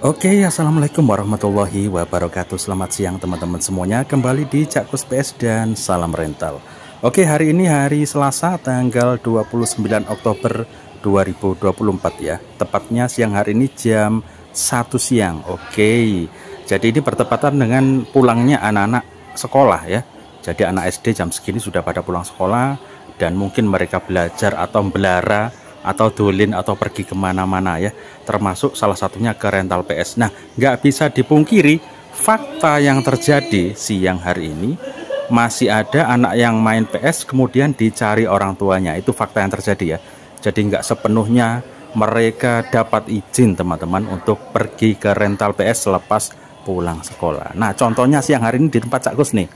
Oke, assalamualaikum warahmatullahi wabarakatuh. Selamat siang teman-teman semuanya. Kembali di Cak Kus PS dan salam rental. Oke, hari ini hari Selasa tanggal 29 Oktober 2024 ya. Tepatnya siang hari ini jam 1 siang. Oke. Jadi ini bertepatan dengan pulangnya anak-anak sekolah ya. Jadi anak SD jam segini sudah pada pulang sekolah dan mungkin mereka belajar atau belara atau dolin atau pergi kemana-mana ya, termasuk salah satunya ke rental PS. Nah, nggak bisa dipungkiri fakta yang terjadi siang hari ini, masih ada anak yang main PS kemudian dicari orang tuanya. Itu fakta yang terjadi ya. Jadi nggak sepenuhnya mereka dapat izin teman-teman untuk pergi ke rental PS selepas pulang sekolah. Nah, contohnya siang hari ini di tempat Cak Kus nih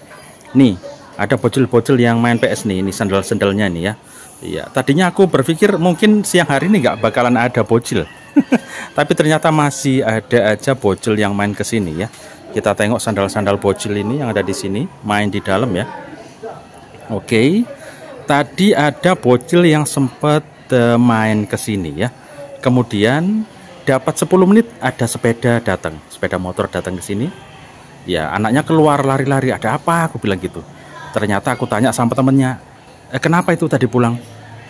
ada bocil-bocil yang main PS nih, ini sandal-sandalnya nih ya. Iya, tadinya aku berpikir mungkin siang hari ini nggak bakalan ada bocil, tapi ternyata masih ada aja bocil yang main ke sini ya. Kita tengok sandal-sandal bocil ini yang ada di sini, main di dalam ya. Oke, tadi ada bocil yang sempat main ke sini ya. Kemudian dapat 10 menit ada sepeda datang, sepeda motor datang ke sini. Ya, anaknya keluar lari-lari, ada apa? Aku bilang gitu. Ternyata aku tanya sama temennya, kenapa itu tadi pulang?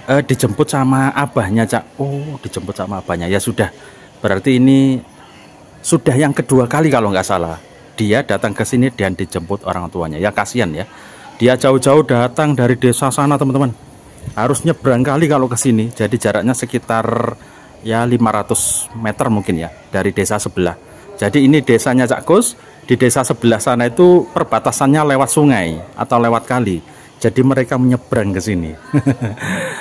Dijemput sama abahnya, Cak. Oh, dijemput sama abahnya. Ya sudah, berarti ini sudah yang kedua kali kalau nggak salah dia datang ke sini dan dijemput orang tuanya. Ya kasihan ya, dia jauh-jauh datang dari desa sana teman-teman, harus nyebrang kali kalau ke sini. Jadi jaraknya sekitar ya 500 meter mungkin ya dari desa sebelah. Jadi ini desanya Cak Kus, di desa sebelah sana itu perbatasannya lewat sungai atau lewat kali. Jadi mereka menyeberang ke sini.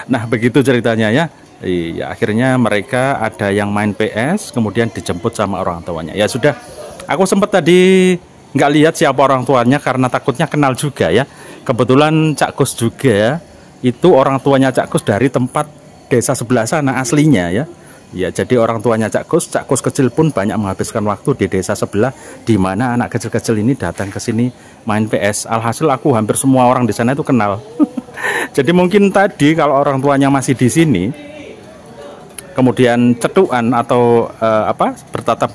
Nah, begitu ceritanya ya. Iya, akhirnya mereka ada yang main PS, kemudian dijemput sama orang tuanya. Ya sudah, aku sempat tadi nggak lihat siapa orang tuanya karena takutnya kenal juga ya. Kebetulan Cak Kus juga itu orang tuanya Cak Kus dari tempat desa sebelah sana aslinya ya. Ya, jadi orang tuanya Cak Kus kecil pun banyak menghabiskan waktu di desa sebelah, di mana anak kecil-kecil ini datang ke sini main PS. Alhasil aku hampir semua orang di sana itu kenal. Jadi mungkin tadi kalau orang tuanya masih di sini, kemudian cetukan atau bertatap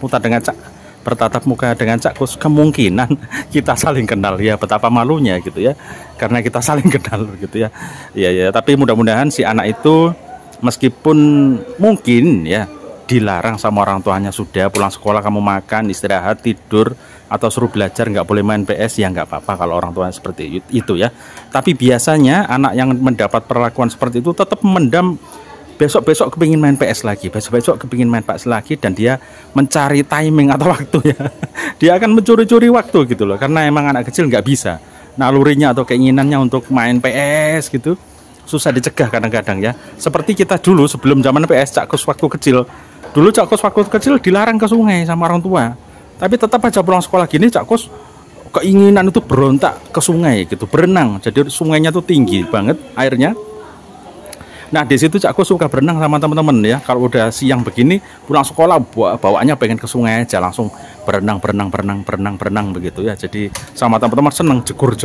muka dengan Cak Kus, kemungkinan kita saling kenal ya. Betapa malunya gitu ya, karena kita saling kenal gitu ya. Ya, tapi mudah-mudahan si anak itu meskipun mungkin ya dilarang sama orang tuanya, sudah pulang sekolah kamu makan, istirahat, tidur, atau suruh belajar, nggak boleh main PS, ya nggak apa-apa kalau orang tuanya seperti itu ya. Tapi biasanya anak yang mendapat perlakuan seperti itu tetap mendam, besok-besok kepingin main PS lagi, besok-besok kepingin main PS lagi, dan dia mencari timing atau waktu ya. Dia akan mencuri-curi waktu gitu loh, karena emang anak kecil nggak bisa nalurinya atau keinginannya untuk main PS gitu, susah dicegah kadang-kadang ya. Seperti kita dulu sebelum zaman PS, Cak Kus waktu kecil. Dulu Cak Kus waktu kecil dilarang ke sungai sama orang tua. Tapi tetap aja pulang sekolah gini Cak Kus keinginan itu berontak ke sungai gitu, berenang. Jadi sungainya tuh tinggi banget airnya. Nah, di situ Cak Kus suka berenang sama teman-teman ya. Kalau udah siang begini pulang sekolah bawaannya pengen ke sungai aja, langsung berenang begitu ya. Jadi sama teman-teman seneng jegur.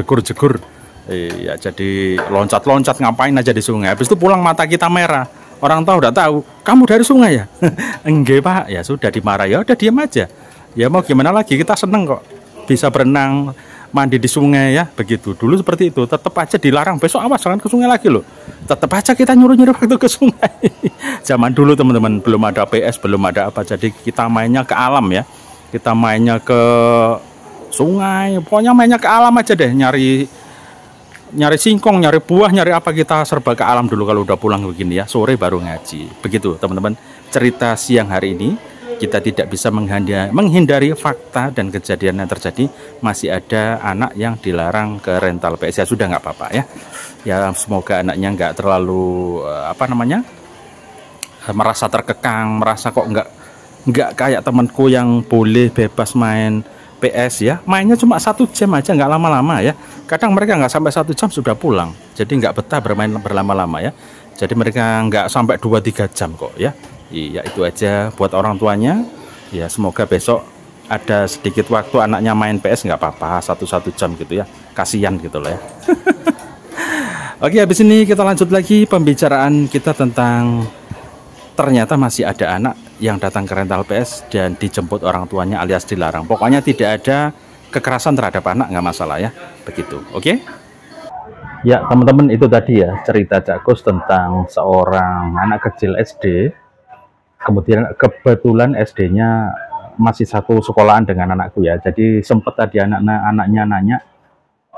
Iya, jadi loncat-loncat ngapain aja di sungai. Habis itu pulang mata kita merah. Orang tahu udah tahu, kamu dari sungai ya? Enggak Pak, ya sudah dimarahi. Ya udah diam aja. Ya mau gimana lagi, kita seneng kok bisa berenang, mandi di sungai ya, begitu. Dulu seperti itu, tetap aja dilarang. Besok awas jangan ke sungai lagi loh. Tetap aja kita nyuruh-nyuruh waktu ke sungai. Zaman dulu teman-teman, belum ada PS, belum ada apa. Jadi kita mainnya ke alam ya. Kita mainnya ke sungai, pokoknya mainnya ke alam aja deh, nyari singkong, nyari buah, nyari apa, kita serba ke alam dulu kalau udah pulang begini ya, sore baru ngaji. Begitu teman-teman cerita siang hari ini. Kita tidak bisa menghindari fakta dan kejadian yang terjadi. Masih ada anak yang dilarang ke rental PS, ya sudah nggak apa-apa ya. Ya semoga anaknya nggak terlalu merasa terkekang, merasa kok nggak kayak temanku yang boleh bebas main PS ya, mainnya cuma 1 jam aja, nggak lama-lama ya. Kadang mereka nggak sampai 1 jam sudah pulang, jadi nggak betah bermain berlama-lama ya. Jadi mereka nggak sampai 2-3 jam kok ya. Iya, itu aja buat orang tuanya ya. Semoga besok ada sedikit waktu anaknya main PS, nggak apa-apa, 1 jam gitu ya, kasihan gitu loh ya. Oke, habis ini kita lanjut lagi pembicaraan kita tentang ternyata masih ada anak yang datang ke rental PS dan dijemput orang tuanya alias dilarang. Pokoknya tidak ada kekerasan terhadap anak, nggak masalah ya, begitu. Oke? Ya teman-teman, itu tadi ya cerita Cak Kus tentang seorang anak kecil SD. Kemudian kebetulan SD-nya masih satu sekolahan dengan anakku ya. Jadi sempat tadi anaknya nanya,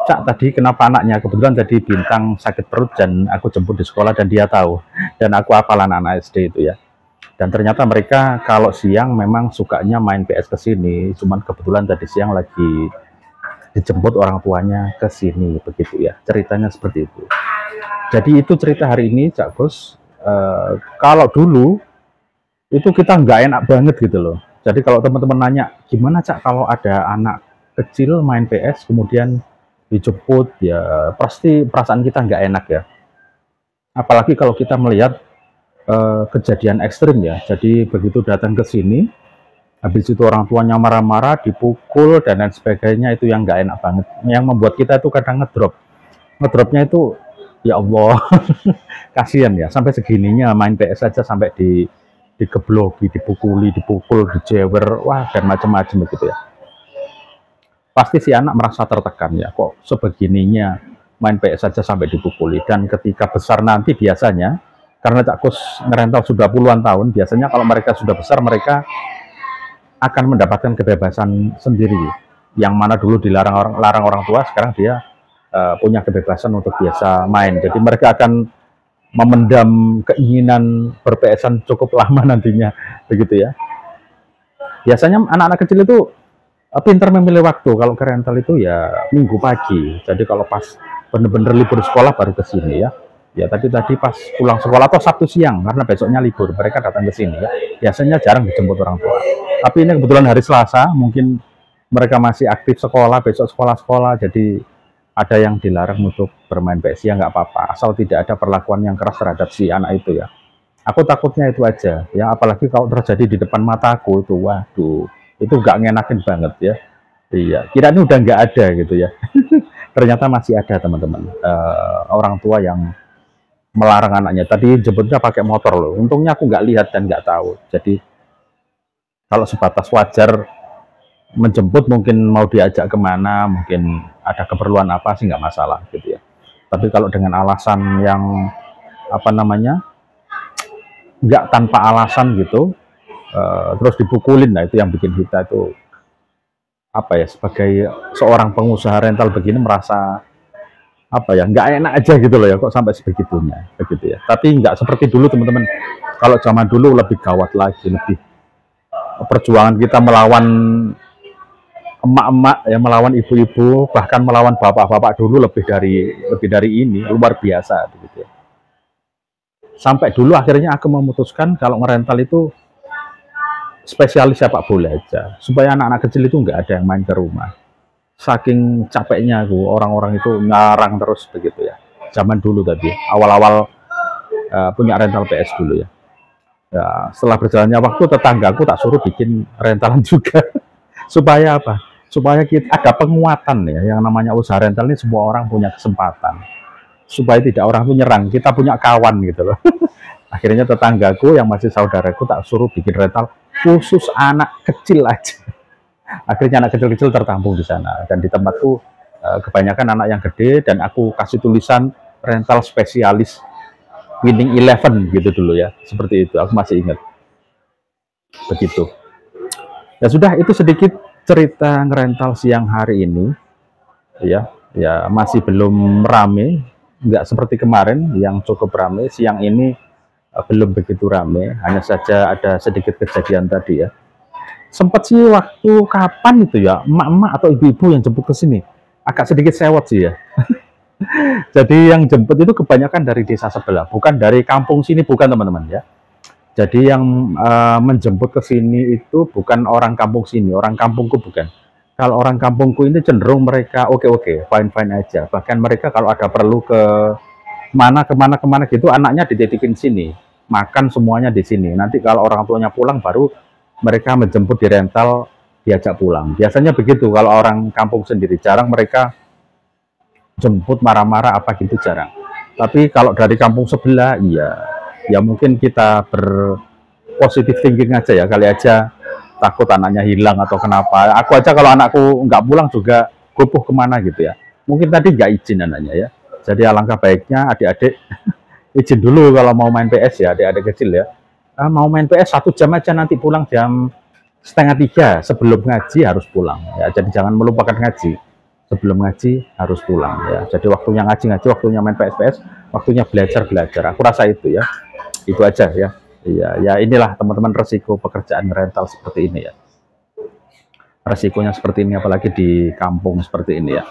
Cak, tadi kenapa anaknya? Kebetulan tadi Bintang sakit perut dan aku jemput di sekolah dan dia tahu. Dan aku hafal anak-anak SD itu ya. Dan ternyata mereka kalau siang memang sukanya main PS ke sini. Cuman kebetulan tadi siang lagi dijemput orang tuanya ke sini, begitu ya. Ceritanya seperti itu. Jadi itu cerita hari ini, Cak Kus. Kalau dulu itu kita nggak enak banget gitu loh. Jadi kalau teman-teman nanya, gimana Cak kalau ada anak kecil main PS kemudian dijemput, ya pasti perasaan kita nggak enak ya. Apalagi kalau kita melihat kejadian ekstrim ya. Jadi begitu datang ke sini, habis itu orang tuanya marah-marah, dipukul dan lain sebagainya, itu yang nggak enak banget. Yang membuat kita itu kadang ngedrop. Ngedropnya itu, ya Allah, kasihan ya. Sampai segininya main PS saja sampai digebloki, dipukul, dijewer, wah dan macam-macam begitu ya. Pasti si anak merasa tertekan ya, kok sebegininya main PS saja sampai dipukuli. Dan ketika besar nanti biasanya, karena Cak Kus ngerental sudah puluhan tahun, biasanya kalau mereka sudah besar, mereka akan mendapatkan kebebasan sendiri. Yang mana dulu dilarang orang tua, sekarang dia punya kebebasan untuk biasa main. Jadi mereka akan memendam keinginan ber-PS-an cukup lama nantinya, begitu ya. Biasanya anak-anak kecil itu pintar memilih waktu. Kalau ke rental itu ya minggu pagi. Jadi kalau pas bener-bener libur sekolah baru ke sini ya. Ya tadi pas pulang sekolah atau Sabtu siang karena besoknya libur, mereka datang ke sini ya. Biasanya jarang dijemput orang tua. Tapi ini kebetulan hari Selasa, mungkin mereka masih aktif sekolah, besok sekolah-sekolah, jadi ada yang dilarang untuk bermain PS, ya nggak apa-apa, asal tidak ada perlakuan yang keras terhadap si anak itu ya. Aku takutnya itu aja ya, apalagi kalau terjadi di depan mataku itu, waduh, itu nggak ngenakin banget ya. Iya, kirain udah nggak ada gitu ya. Ternyata masih ada teman-teman, orang tua yang melarang anaknya. Tadi jemputnya pakai motor loh, untungnya aku nggak lihat dan nggak tahu. Jadi kalau sebatas wajar menjemput, mungkin mau diajak kemana, mungkin ada keperluan apa sih nggak masalah gitu ya. Tapi kalau dengan alasan yang apa namanya, nggak tanpa alasan gitu, terus dipukulin, nah itu yang bikin kita itu apa ya, sebagai seorang pengusaha rental begini merasa apa ya, nggak enak aja gitu loh ya, kok sampai sebegitunya begitu ya. Tapi nggak seperti dulu teman-teman. Kalau zaman dulu lebih gawat lagi, lebih perjuangan kita melawan emak-emak ya, melawan ibu-ibu, bahkan melawan bapak-bapak dulu lebih dari ini, luar biasa begitu ya. Sampai dulu akhirnya aku memutuskan kalau ngerental itu spesialis sepak bola aja, supaya anak-anak kecil itu nggak ada yang main ke rumah. Saking capeknya aku, orang-orang itu ngarang terus begitu ya. Zaman dulu tadi, awal-awal punya rental PS dulu ya. Ya, setelah berjalannya waktu, tetanggaku tak suruh bikin rentalan juga. Supaya apa? Supaya kita ada penguatan ya, yang namanya usaha rental ini semua orang punya kesempatan. Supaya tidak orang itu nyerang, kita punya kawan gitu loh. Akhirnya tetanggaku yang masih saudaraku tak suruh bikin rental khusus anak kecil aja. Akhirnya anak kecil-kecil tertampung di sana. Dan di tempatku kebanyakan anak yang gede, dan aku kasih tulisan rental spesialis Winning 11 gitu dulu ya. Seperti itu, aku masih ingat. Begitu. Ya sudah, itu sedikit cerita ngerental siang hari ini. Ya masih belum rame, nggak seperti kemarin yang cukup rame. Siang ini belum begitu rame, hanya saja ada sedikit kejadian tadi ya. Sempat sih waktu kapan itu ya, emak-emak atau ibu-ibu yang jemput ke sini, agak sedikit sewot sih ya. Jadi yang jemput itu kebanyakan dari desa sebelah, bukan dari kampung sini, bukan teman-teman ya. Jadi yang menjemput ke sini itu bukan orang kampung sini, orang kampungku bukan. Kalau orang kampungku ini cenderung mereka oke, fine-fine aja. Bahkan mereka kalau ada perlu ke kemana gitu, anaknya dititipin sini, makan semuanya di sini. Nanti kalau orang tuanya pulang baru mereka menjemput di rental, diajak pulang. Biasanya begitu kalau orang kampung sendiri, jarang mereka jemput marah-marah apa gitu, jarang. Tapi kalau dari kampung sebelah, iya, ya mungkin kita positif thinking aja ya, kali aja takut anaknya hilang atau kenapa. Aku aja kalau anakku nggak pulang juga gopoh kemana gitu ya. Mungkin tadi nggak izin anaknya ya. Jadi alangkah baiknya adik-adik izin dulu kalau mau main PS ya, adik-adik kecil ya. Mau main PS 1 jam aja, nanti pulang jam setengah 3, sebelum ngaji harus pulang ya. Jadi jangan melupakan ngaji, sebelum ngaji harus pulang ya. Jadi waktunya ngaji, waktunya main PS, waktunya belajar. Aku rasa itu ya, itu aja ya. Iya ya, inilah teman-teman resiko pekerjaan rental seperti ini ya. Resikonya seperti ini, apalagi di kampung seperti ini ya.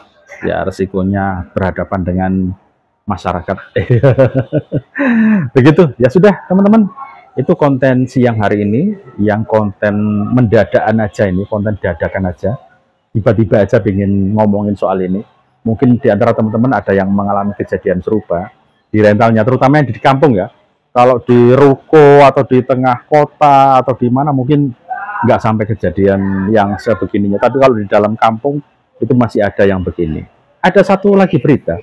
Ya, resikonya berhadapan dengan masyarakat. Begitu ya, sudah teman-teman, itu konten siang hari ini, yang konten mendadakan aja, ini konten dadakan aja, tiba-tiba aja ingin ngomongin soal ini. Mungkin di antara teman-teman ada yang mengalami kejadian serupa di rentalnya, terutama yang di kampung ya. Kalau di ruko atau di tengah kota atau di mana mungkin nggak sampai kejadian yang sebegininya, tapi kalau di dalam kampung itu masih ada yang begini. Ada satu lagi berita,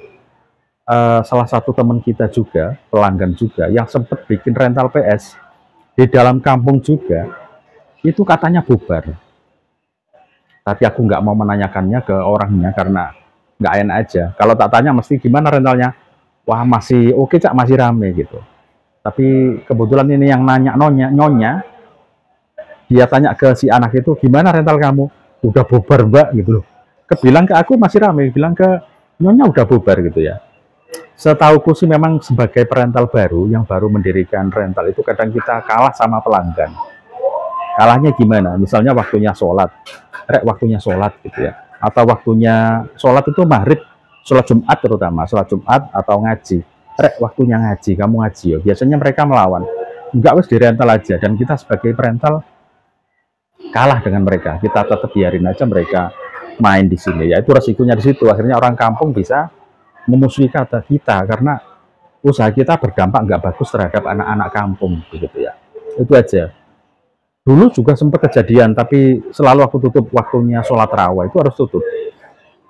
salah satu teman kita juga, pelanggan juga, yang sempat bikin rental PS di dalam kampung juga, itu katanya bubar. Tapi aku nggak mau menanyakannya ke orangnya karena nggak enak aja. Kalau tak tanya mesti gimana rentalnya, wah masih oke cak, masih rame gitu. Tapi kebetulan ini yang nanya nyonya, dia tanya ke si anak itu, gimana rental kamu? Udah bubar mbak gitu loh. Kebilang ke aku masih rame, bilang ke nyonya udah bubar gitu ya. Setauku sih memang sebagai perental baru yang baru mendirikan rental itu kadang kita kalah sama pelanggan. Kalahnya gimana? Misalnya waktunya sholat, waktunya sholat gitu ya. Atau waktunya sholat itu maghrib, sholat Jumat terutama, sholat Jumat atau ngaji. Waktunya ngaji, kamu ngaji ya. Biasanya mereka melawan. Enggak, wes di rental aja. Dan kita sebagai perental kalah dengan mereka. Kita tetap biarin aja mereka main di sini. Ya itu resikonya di situ. Akhirnya orang kampung bisa memusuhi kata kita karena usaha kita berdampak nggak bagus terhadap anak-anak kampung, begitu ya. Itu aja. Dulu juga sempat kejadian, tapi selalu aku tutup waktunya sholat raweh, itu harus tutup.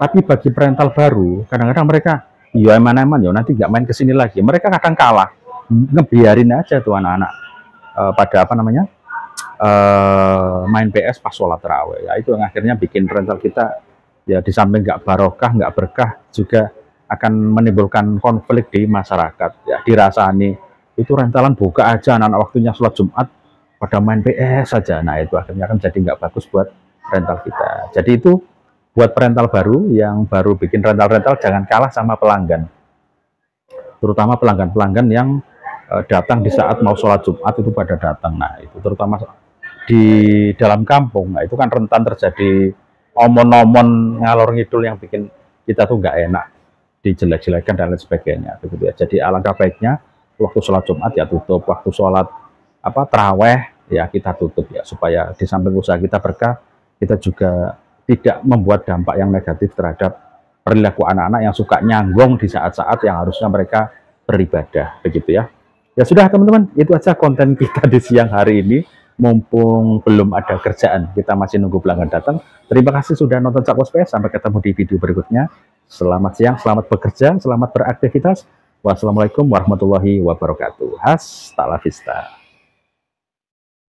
Tapi bagi perental baru, kadang-kadang mereka, iya eman-eman ya nanti nggak main kesini lagi. Mereka kadang kalah, ngebiarin aja tuh anak-anak pada apa namanya main PS pas sholat raweh. Ya itu yang akhirnya bikin rental kita ya di samping nggak barokah, nggak berkah, juga akan menimbulkan konflik di masyarakat. Ya dirasani itu rentalan buka aja anak-anak waktunya sholat Jumat pada main PS saja. Nah itu akhirnya kan jadi nggak bagus buat rental kita. Jadi itu buat perental baru yang baru bikin rental-rental, jangan kalah sama pelanggan, terutama pelanggan-pelanggan yang datang di saat mau sholat Jumat itu pada datang. Nah itu terutama di dalam kampung, nah itu kan rentan terjadi omon-omon ngalor ngidul yang bikin kita tuh nggak enak, dijelek-jelekan dan lain sebagainya, begitu ya. Jadi alangkah baiknya waktu sholat Jumat ya tutup, waktu sholat taraweh ya kita tutup ya, supaya di samping usaha kita berkah, kita juga tidak membuat dampak yang negatif terhadap perilaku anak-anak yang suka nyanggong di saat-saat yang harusnya mereka beribadah, begitu ya. Ya sudah teman-teman, itu aja konten kita di siang hari ini. Mumpung belum ada kerjaan, kita masih nunggu pelanggan datang. Terima kasih sudah nonton Cak Kos PS. Sampai ketemu di video berikutnya. Selamat siang, selamat bekerja, selamat beraktivitas. Wassalamualaikum warahmatullahi wabarakatuh. Hasta la vista.